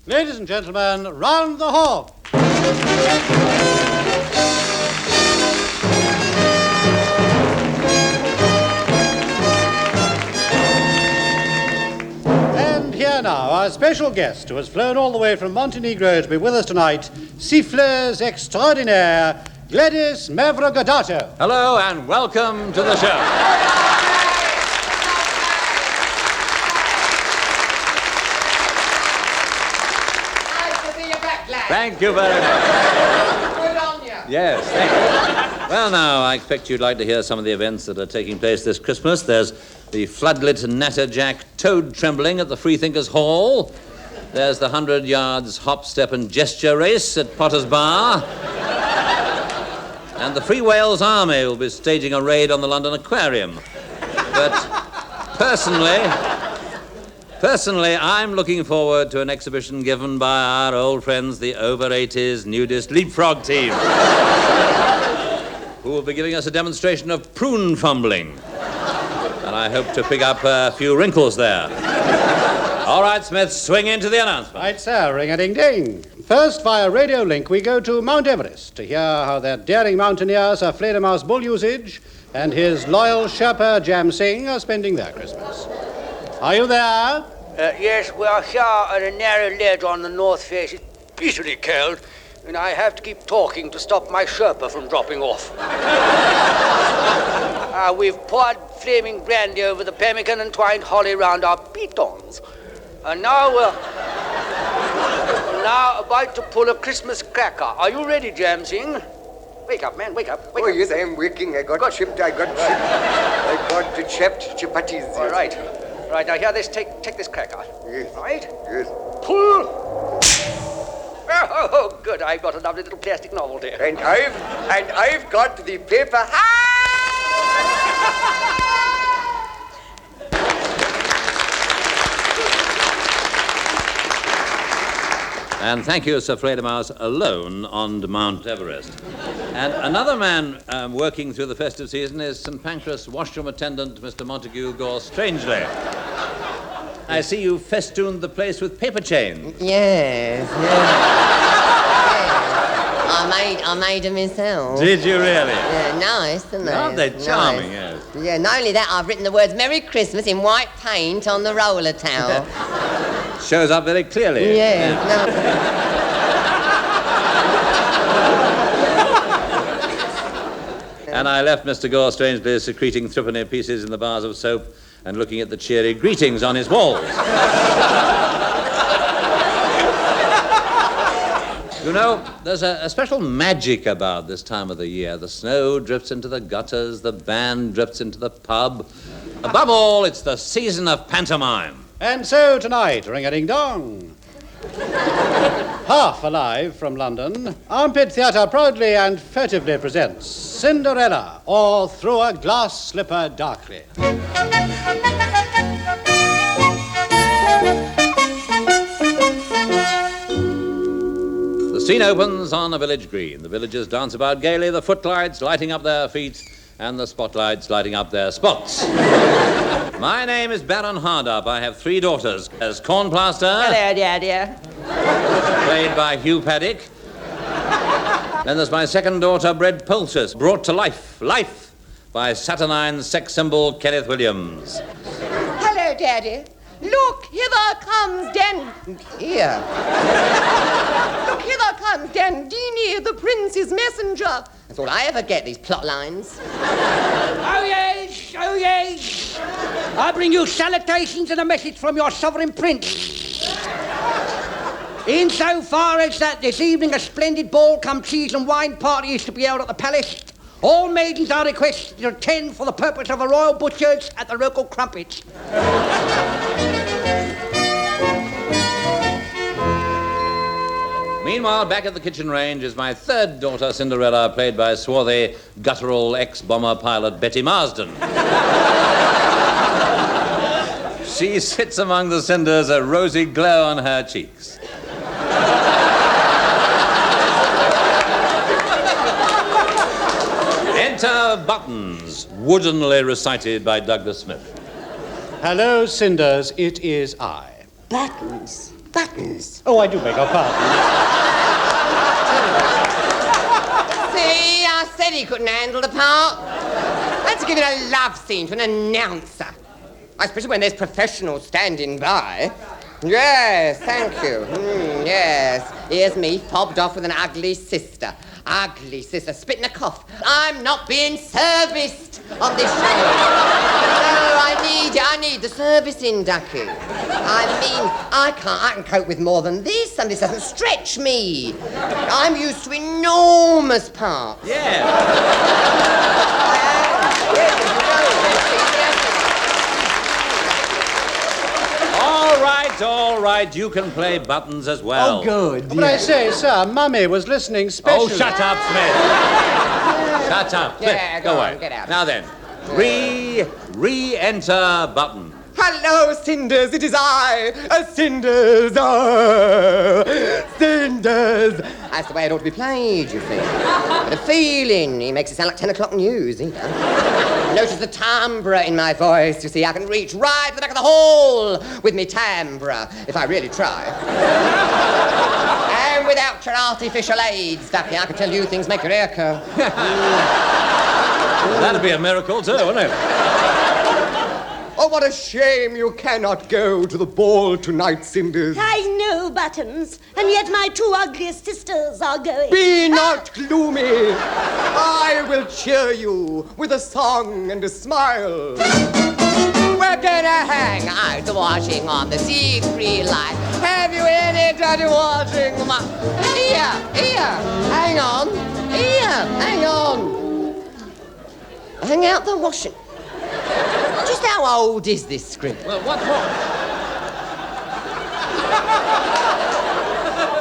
Ladies and gentlemen, round the horn. And here now, our special guest, who has flown all the way from Montenegro to be with us tonight, siffleuse extraordinaire, Gladys Mavrocordato. Hello and welcome to the show. Thank you very much. Good on you. Yes, thank you. Well, now, I expect you'd like to hear some of the events that are taking place this Christmas. There's the floodlit Natterjack toad trembling at the Freethinkers Hall. There's the 100 yards hop, step and gesture race at Potter's Bar. And the Free Wales Army will be staging a raid on the London Aquarium. But Personally, I'm looking forward to an exhibition given by our old friends, the over-80s nudist leapfrog team, who will be giving us a demonstration of prune fumbling. And I hope to pick up a few wrinkles there. All right, Smith, swing into the announcement. Right, sir, ring-a-ding-ding. First, via radio link, we go to Mount Everest to hear how their daring mountaineer, Sir Fledermaus Bull Usage, and his loyal Sherpa Jam Singh are spending their Christmas. Are you there? Yes, we are here at a narrow ledge on the north face. It's bitterly cold, and I have to keep talking to stop my Sherpa from dropping off. We've poured flaming brandy over the pemmican and twined holly round our pitons. And now we're about to pull a Christmas cracker. Are you ready, Jam Singh? Wake up, man, wake up. Oh, yes, I am waking. I got chipped chapatis. All right. Right, now here, take this cracker. Yes. Right? Yes. Pull! Oh, good, I've got a lovely little plastic novelty. And I've got the paper. And thank you, Sir Fledermaus, alone on Mount Everest. And another man working through the festive season is St. Pancras washroom attendant, Mr. Montague Gore Strangely. I see you festooned the place with paper chains. Yes. I made them myself. Did you really? Yeah, nice, isn't they? Aren't they charming, Nice. yes. Yeah, not only that, I've written the words Merry Christmas in white paint on the roller towel. Shows up very clearly. Yeah. And I left Mr. Gore Strangely secreting threepenny pieces in the bars of soap and looking at the cheery greetings on his walls. You know, there's a special magic about this time of the year. The snow drifts into the gutters, the band drifts into the pub. Above all, it's the season of pantomime. And so tonight, ring-a-ding-dong. Half alive from London, Armpit Theatre proudly and furtively presents Cinderella, or Through a Glass Slipper Darkly. The scene opens on a village green. The villagers dance about gaily, the footlights lighting up their feet and the spotlights lighting up their spots. My name is Baron Hardup. I have 3 daughters. As Cornplaster. Hello, Daddy. Played by Hugh Paddock. Then there's my second daughter, Bread Poultice, brought to life by saturnine sex symbol Kenneth Williams. Hello, Daddy. Look, hither comes Here. Look, hither comes Dandini, the prince's messenger. That's all I ever get, these plot lines. Oh, yes. I bring you salutations and a message from your sovereign prince. Insofar as that this evening a splendid ball come cheese and wine party is to be held at the palace, all maidens are requested to attend for the purpose of a royal butchers at the local crumpets. Meanwhile, back at the kitchen range is my third daughter, Cinderella, played by swarthy, guttural ex-bomber pilot Betty Marsden. She sits among the cinders, a rosy glow on her cheeks. Enter Buttons, woodenly recited by Douglas Smith. Hello, Cinders, it is I. Buttons. buttons. Oh, I do beg your pardon. See, I said he couldn't handle the part. That's giving a love scene to an announcer. Especially when there's professionals standing by. Yes, thank you. Yes. Here's me, fobbed off with an ugly sister. Ugly sister, spitting a cough. I'm not being serviced on this show. No, I need the servicing, Ducky. I mean, I can cope with more than this, and this doesn't stretch me. I'm used to enormous parts. Yeah. All right, you can play buttons as well. Oh, good. But I say, sir, Mummy was listening specially. Oh, shut up, Smith. Shut up. Smith, Yeah, go go away. on, get out. Now then, re-enter button. Hello, Cinders, it is I, Cinders, Cinders. That's the way it ought to be played, you see. With a feeling. He makes it sound like 10 o'clock news, he does. Notice the timbre in my voice, you see. I can reach right to the back of the hall with me timbre, if I really try. And without your artificial aids, Ducky, I can tell you things make your ear curl. That'd be a miracle too, wouldn't it? Oh, what a shame you cannot go to the ball tonight, Cinders. I know, Buttons, and yet my two ugliest sisters are going. Be not gloomy. I will cheer you with a song and a smile. We're gonna hang out the washing on the sea-free line. Have you any dirty washing? Here, hang on. Here, hang on. Hang out the washing. Just how old is this script? Well,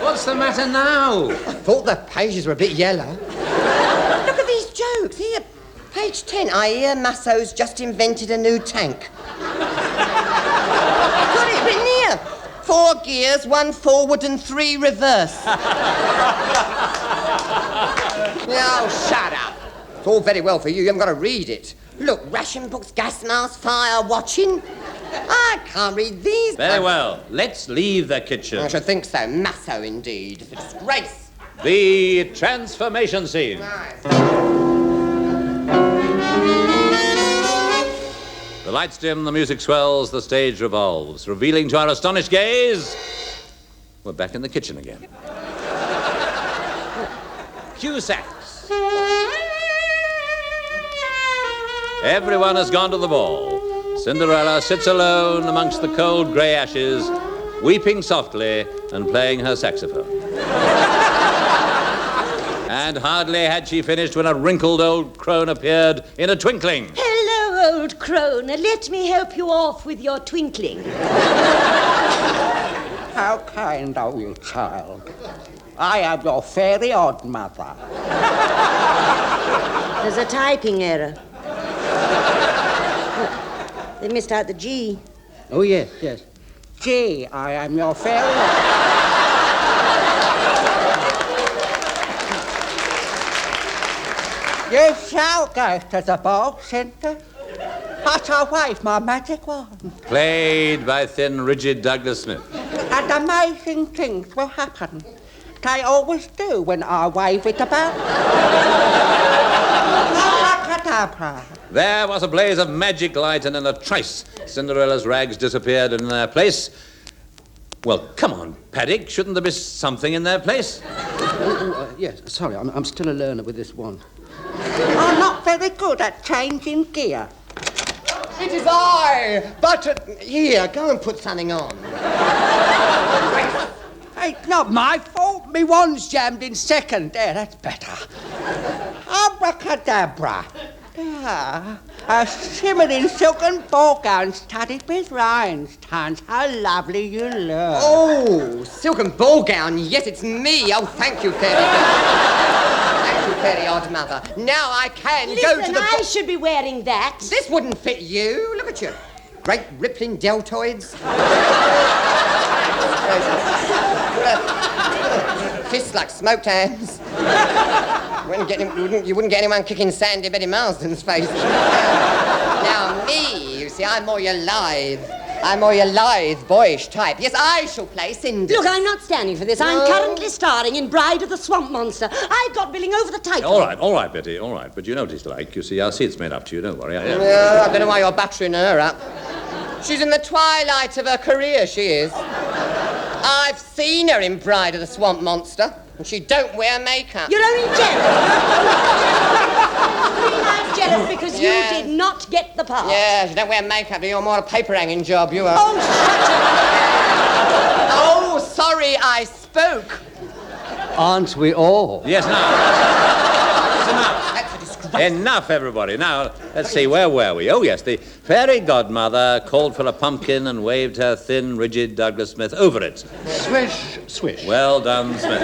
what's the matter now? I thought the pages were a bit yellow. Look at these jokes. Here, page 10. I hear Masso's just invented a new tank. Got it written here. 4 gears, 1 forward and 3 reverse. Oh, shut up. It's all very well for you. You haven't got to read it. Look, ration books, gas masks, fire watching. I can't read these. Very well. Let's leave the kitchen. I should think so. Masso, indeed. It's a disgrace. The transformation scene. Nice. The lights dim, the music swells, the stage revolves, revealing to our astonished gaze, we're back in the kitchen again. Cue sax. Everyone has gone to the ball. Cinderella sits alone amongst the cold grey ashes, weeping softly and playing her saxophone. And hardly had she finished when a wrinkled old crone appeared in a twinkling. Hello, old crone. Let me help you off with your twinkling. How kind of you, child. I am your fairy odd mother. There's a typing error. They missed out the G. Oh, yes. Gee, I am your fairy odd... You shall go to the ball, Cinder. But I'll wave my magic wand. Played by thin, rigid Douglas Smith. And amazing things will happen. They always do when I wave it about. Abracadabra. There was a blaze of magic light, and in a trice, Cinderella's rags disappeared in their place. Well, come on, Paddock. Shouldn't there be something in their place? Yes, sorry, I'm still a learner with this one. I'm not very good at changing gear. It is I, but... Here, go and put something on. It's not my fault. Me wand's jammed in second. There, that's better. Abracadabra. Ah, a shimmering silken ball gown studded with rhinestones. How lovely you look. Oh, silken ball gown. Yes, it's me. Oh, thank you, Fairy. Thank you, Fairy Odd Mother. Now I can go to Listen, the... I should be wearing that. This wouldn't fit you. Look at you. Great rippling deltoids. Fists like smoked hams. You wouldn't get anyone kicking Sandy Betty Marsden's face. Now me, you see, I'm more your lithe, boyish type. Yes, I shall play Cindy. Look, I'm not standing for this. No. I'm currently starring in Bride of the Swamp Monster. I've got billing over the title. All right, Betty, all right. But you know what he's like. You see, our seat's made up to you, don't worry. I don't know why you're buttering her up. She's in the twilight of her career, she is. I've seen her in Bride of the Swamp Monster, and she don't wear makeup. You're only jealous. I'm jealous because you did not get the part. Yeah, you don't wear makeup, you're more a paper hanging job, you are. Oh, shut up. Oh, sorry, I spoke. Aren't we all? Yes, now. Enough, everybody. Now, let's see, where were we? Oh, yes, the fairy godmother called for a pumpkin and waved her thin, rigid Douglas Smith over it. Swish, swish. Well done, Smith.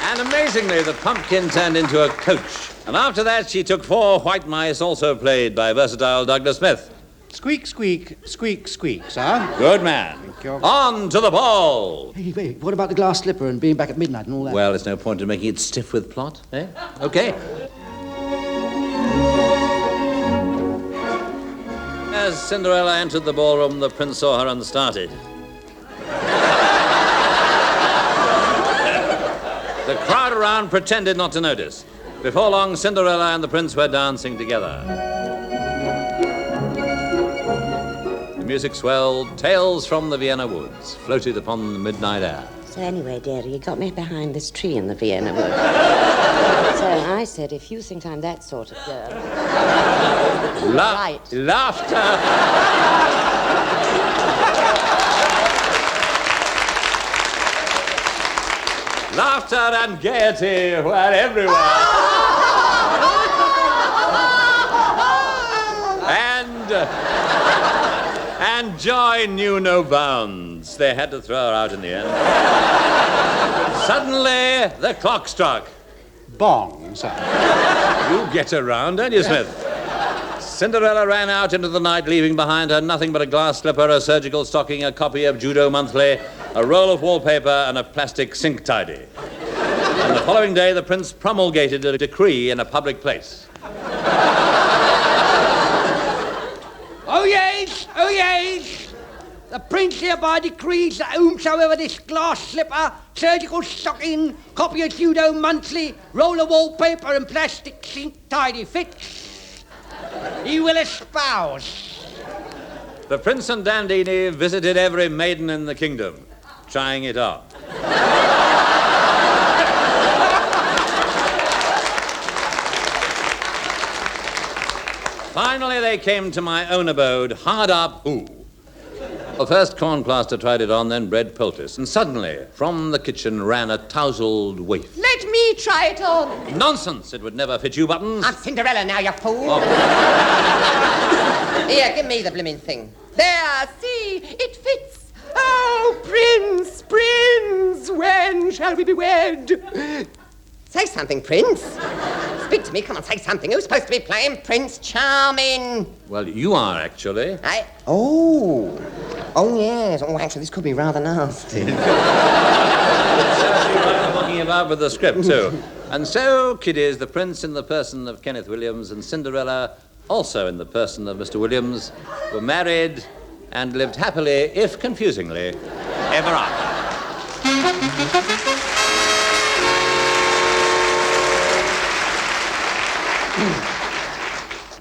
And amazingly, the pumpkin turned into a coach. And after that, she took 4 white mice, also played by versatile Douglas Smith. Squeak, squeak, squeak, squeak, sir. Good man. Thank you. On to the ball. Hey, wait, what about the glass slipper and being back at midnight and all that? Well, there's no point in making it stiff with plot, eh? Okay. As Cinderella entered the ballroom, the prince saw her and started. The crowd around pretended not to notice. Before long, Cinderella and the prince were dancing together. The music swelled, tales from the Vienna woods floated upon the midnight air. So anyway, dearie, you got me behind this tree in the Vienna wood. So I said, if you think I'm that sort of girl... Right. Laughter. Laughter and gaiety were everywhere. And joy knew no bounds. They had to throw her out in the end. Suddenly, the clock struck. Bong, sir. You get around, don't you, Smith? Cinderella ran out into the night, leaving behind her nothing but a glass slipper, a surgical stocking, a copy of Judo Monthly, a roll of wallpaper, and a plastic sink tidy. And the following day, the prince promulgated a decree in a public place. Oh, yes! The prince hereby decrees that whomsoever this glass slipper, surgical stocking, copy of Judo Monthly, roll of wallpaper and plastic sink tidy fits, he will espouse. The prince and Dandini visited every maiden in the kingdom, trying it on. Finally, they came to my own abode, hard up, ooh. Well, first corn plaster tried it on, then bread poultice, and suddenly, from the kitchen ran a tousled waif. Let me try it on. Nonsense! It would never fit you buttons. I'm Cinderella now, you fool. Oh. Here, give me the blimmin' thing. There, see, it fits. Oh, Prince, when shall we be wed? Say something, Prince. Speak to me, come on, say something. Who's supposed to be playing Prince Charming? Well, you are, actually. Oh, yes. Oh, actually, this could be rather nasty. I'm walking about with the script, too. And so, kiddies, the prince in the person of Kenneth Williams and Cinderella, also in the person of Mr. Williams, were married and lived happily, if confusingly, ever after.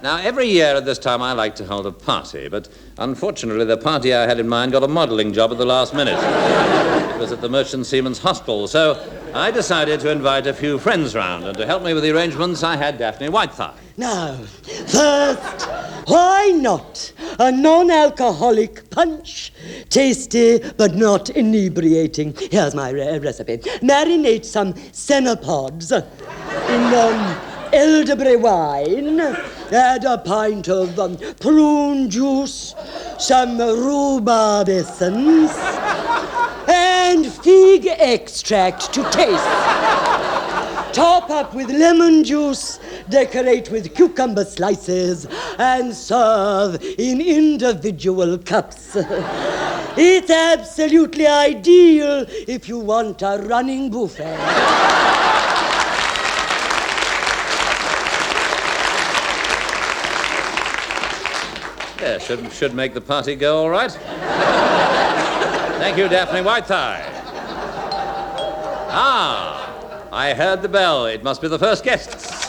Now, every year at this time, I like to hold a party, but unfortunately, the party I had in mind got a modelling job at the last minute. It was at the Merchant Seamen's Hospital, so I decided to invite a few friends round, and to help me with the arrangements, I had Daphne Whitethigh. Now, first, why not a non-alcoholic punch? Tasty, but not inebriating. Here's my recipe. Marinate some cenopods in elderberry wine. Add a pint of prune juice, some rhubarb essence, and fig extract to taste. Top up with lemon juice, decorate with cucumber slices, and serve in individual cups. It's absolutely ideal if you want a running buffet. Yeah, should make the party go all right. Thank you, Daphne Whitethigh. I heard the bell. It must be the first guests.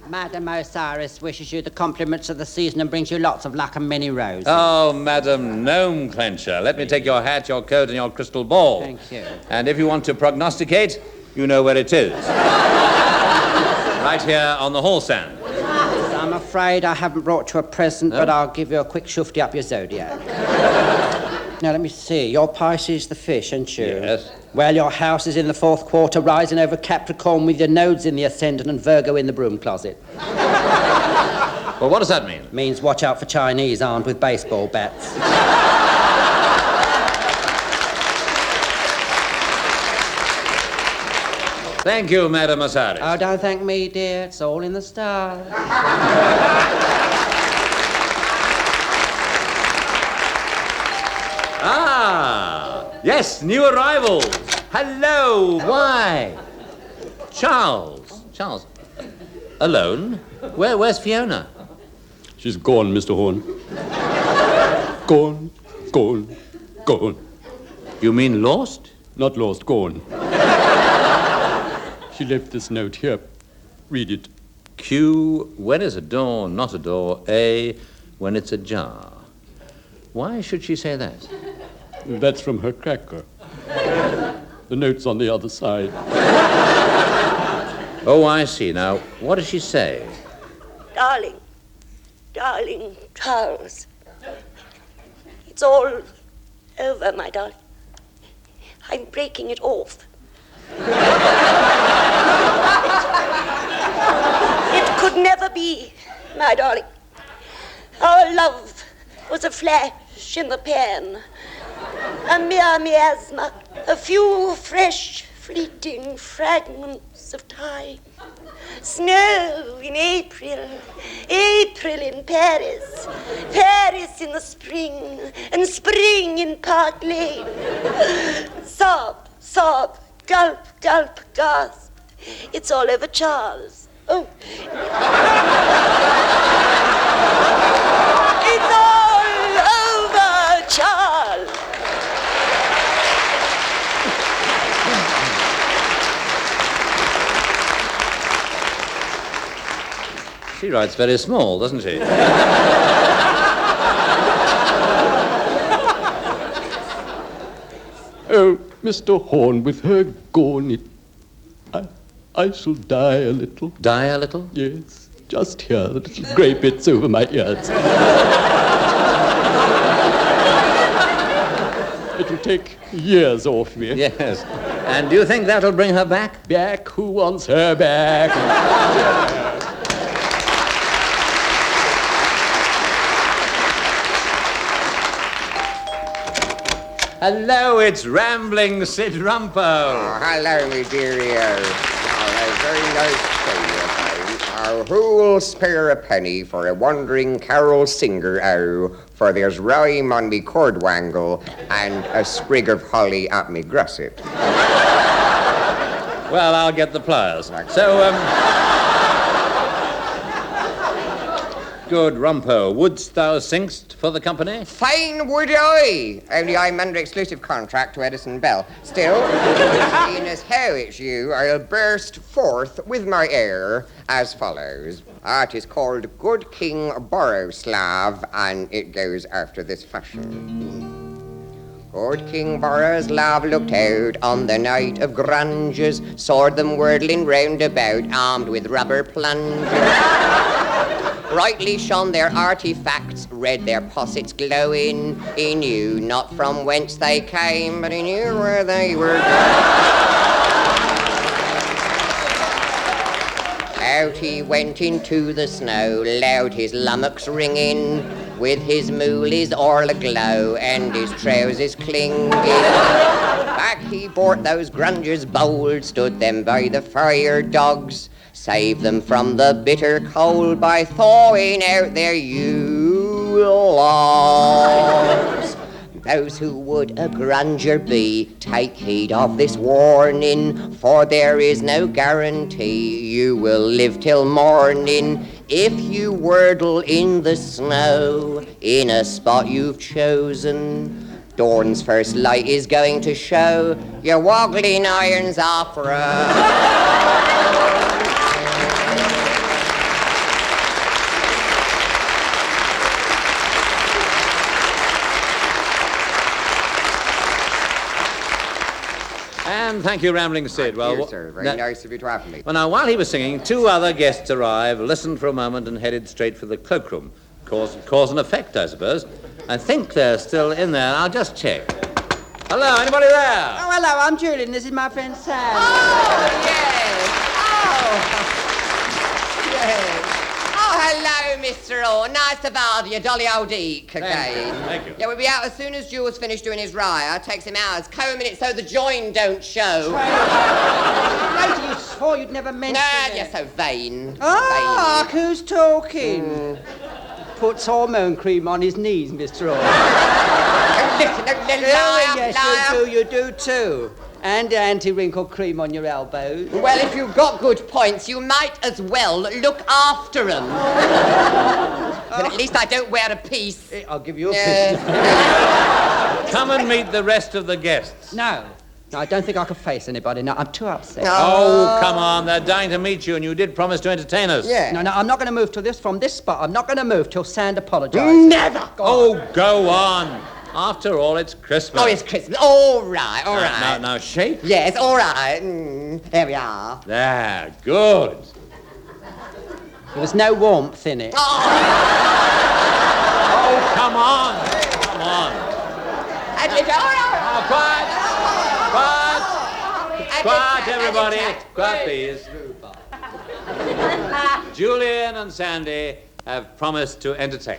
Madam Osiris wishes you the compliments of the season and brings you lots of luck and many roses. Oh, Madam Gnome Clencher, let me take your hat, your coat, and your crystal ball. Thank you. And if you want to prognosticate, you know where it is. Right here on the hall stand. I'm afraid I haven't brought you a present, but I'll give you a quick shufty up your zodiac. Now, let me see. Your Pisces the fish, aren't you? Yes. Well, your house is in the fourth quarter, rising over Capricorn with your nodes in the ascendant and Virgo in the broom closet. Well, what does that mean? Means watch out for Chinese armed with baseball bats. Thank you, Madam Osiris. Oh, don't thank me, dear. It's all in the stars. Yes, new arrivals. Hello. Why? Charles. Alone? Where's Fiona? She's gone, Mr. Horne. Gone. You mean lost? Not lost, gone. She left this note here. Read it. Q, when is a door not a door? A, when it's ajar. Why should she say that? That's from her cracker. The note's on the other side. Oh, I see. Now, what does she say? Darling Charles. It's all over, my darling. I'm breaking it off. It could never be, my darling. Our love was a flash in the pan, a mere miasma, a few fresh, fleeting fragments of time. Snow in April in Paris, Paris in the spring, and spring in Park Lane. Sob, gulp, gasp. It's all over, Charles. Oh. It's all over, Charles. She writes very small, doesn't she? Oh, Mr. Horne, with her gone, I shall die a little. Die a little? Yes, just here, the little grey bits over my ears. It'll take years off me. Yes. And do you think that'll bring her back? Back? Who wants her back? Hello, it's Rambling Sid Rumpo. Oh, hello, me dearie. Very nice to see you. Who will spare a penny for a wandering carol singer, for there's rhyme on me cordwangle and a sprig of holly at me gusset. Well, I'll get the pliers. So, good Rumpo, wouldst thou singst for the company? Fine would I, only I'm under exclusive contract to Edison Bell. Still, seeing as how it's you, I'll burst forth with my air as follows. It is called Good King Boroslav, and it goes after this fashion. Good King Boroslav looked out on the night of granges, saw them whirling round about, armed with rubber plungers. Brightly shone their artifacts, red their possets glowing. He knew not from whence they came, but he knew where they were going. Out he went into the snow, loud his lummocks ringing, with his moolies all aglow and his trousers clinging. Back he brought those grungers bold, stood them by the fire dogs, saved them from the bitter cold by thawing out their Yule logs. Those who would a grandeur be, take heed of this warning, for there is no guarantee you will live till morning. If you wordle in the snow, in a spot you've chosen, dawn's first light is going to show your woggling irons are frozen. And thank you, Rambling Sid. Thank you, sir. Very nice of you to have me. Well, now, while he was singing, two other guests arrived, listened for a moment, and headed straight for the cloakroom. Cause and effect, I suppose. I think they're still in there. I'll just check. Hello, anybody there? Oh, hello, I'm Julian. This is my friend Sam. Oh, yes. Oh, yes. Oh, hello, Mr. Horne. Nice to bother you, Dolly Old Eek again. Thank you. Yeah, we'll be out as soon as Jules finished doing his raya. Takes him hours combing it so the join don't show. Lady, you swore you'd never mention Nah, it. you're so vain. Ah, who's talking? Puts hormone cream on his knees, Mr. Horne. Yes, you do too. And anti-wrinkle cream on your elbows. Well, if you've got good points, you might as well look after them. But at least I don't wear a piece. I'll give you a piece. Come and meet the rest of the guests. No, I don't think I can face anybody. No, I'm too upset. Oh, come on. They're dying to meet you, and you did promise to entertain us. Yeah. No, I'm not going to move from this spot. I'm not going to move till Sand apologises. Never! Go on. After all, it's Christmas. Oh, it's Christmas. All right. Now, shake. Yes, all right. There we are. There, good. There was no warmth in it. Oh, come on. Quiet, everybody. Quiet, please. Julian and Sandy have promised to entertain.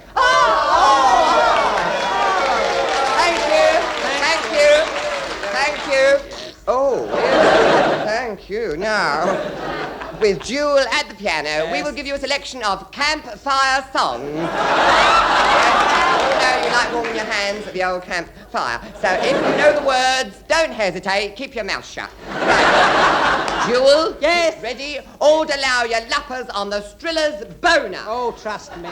Thank you. Oh, thank you. Now, with Jewel at the piano, we will give you a selection of campfire songs. You know, you like warming your hands at the old campfire. So if you know the words, don't hesitate, keep your mouth shut. Right. Jewel? Yes? Ready? All allow your lappers on the Striller's boner. Oh, trust me.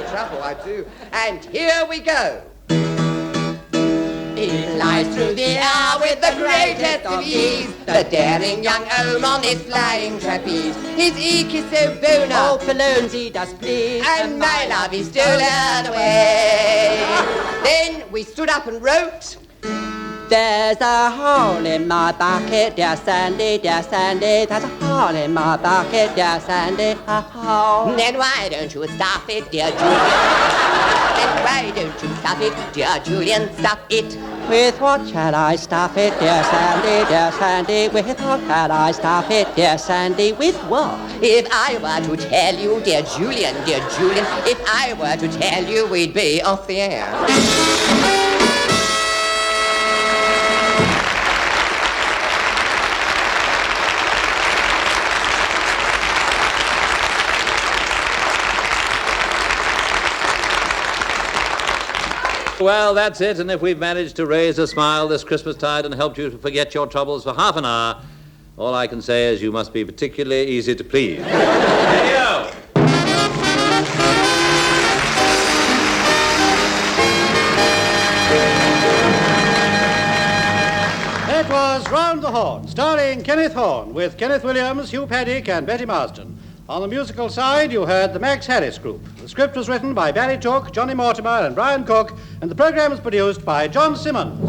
Trouble, I do. And here we go. He flies through the air with the greatest of ease, the daring young Ohm on his flying trapeze. His eek is so boner, Oh, balloons he does please, and my love is stolen away. Then we stood up and wrote, There's a hole in my bucket, dear Sandy, there's a hole in my bucket, dear Sandy, a hole. Then why don't you stop it, dear Julian? Then why don't you stop it, dear Julian, stop it? With what shall I stop it, dear Sandy, with what shall I stop it, dear Sandy, with what? If I were to tell you, dear Julian, if I were to tell you, we'd be off the air. Well, that's it, and if we've managed to raise a smile this Christmastide and helped you to forget your troubles for half an hour, all I can say is you must be particularly easy to please. Here you go. It was Round the Horne, starring Kenneth Horne, with Kenneth Williams, Hugh Paddick, and Betty Marsden. On the musical side, you heard the Max Harris Group. The script was written by Barry Took, Johnny Mortimer, and Brian Cook, and the program was produced by John Simmons.